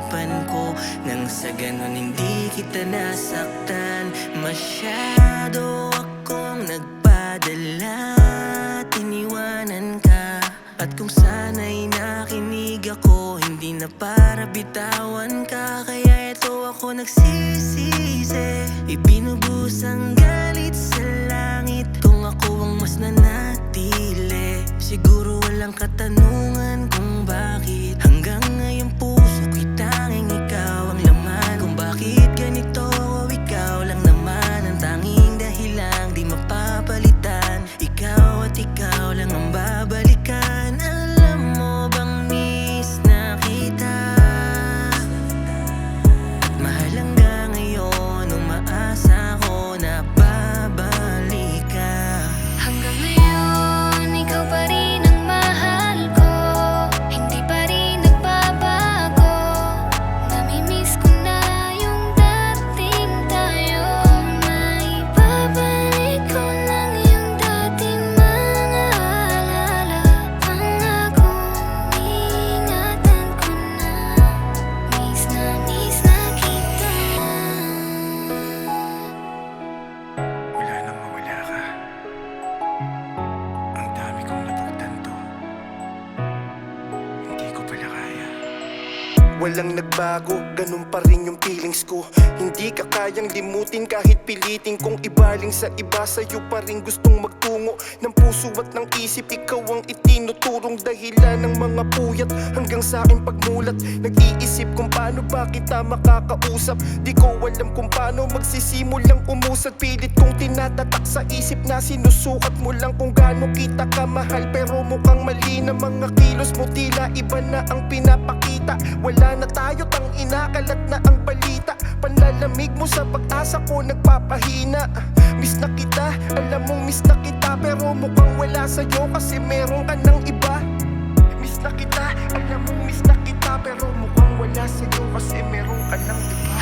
isipan ko, nang sa ganon hindi kita nasaktan. Masyado akong nagpadala, tiniwanan ka. At kung sana'y nakinig ako, hindi na para bitawan ka. Kaya eto ako nagsisisi, ibinubuhos ang galit sa langit. Kung ako ang mas nanatili, siguro walang katanungan kung bakit hanggang ngayon puso ko'y tanging ikaw ang laman. Kung bakit ganito ako, ikaw lang naman ang tanging dahilan, di mapapalitan. Ikaw at ikaw lang ang babalikan. Alam mo bang miss na kita, at mahal hanggang ngayon, umaasa ko na babalik ka. Hanggang ngayon, ikaw pa rin ang mahal ko, hindi pa rin nagbabago. Namimiss ko na yung dating tayo. Maibabalik ko lang yung dating mga alaala. Pangakong iingatan ko na, miss na kita. Wala nang mawala ka. Ang dami kong napagtanto, hindi ko pala kaya. Walang nagbago, ganun pa rin yung feelings ko. Hindi ka kayang limutin kahit pilitin kong ibaling sa iba. Sa'yo pa rin gustong magtungo ng puso at ng isip. Ikaw ang itinuturong dahilan ng mga puyat hanggang sa aking pagmulat. Nag-iisip kung paano ba kita makakausap. Di ko alam kung paano magsisimulang umusad. Pilit kong tinatatak sa isip na sinusukat mo lang kung gaano kita kamahal. Pero mukhang mali na mga kilos mo, tila iba na ang pinapakita. Wala na tayo, tang inakalat na ang balita. Panlalamig mo sa pag-asa ko nagpapahina. Miss na kita, alam mong miss na kita, pero mukhang wala sa'yo kasi meron ka ng iba. Miss na kita, alam mong miss na kita, pero mukhang wala sa'yo kasi meron ka ng iba.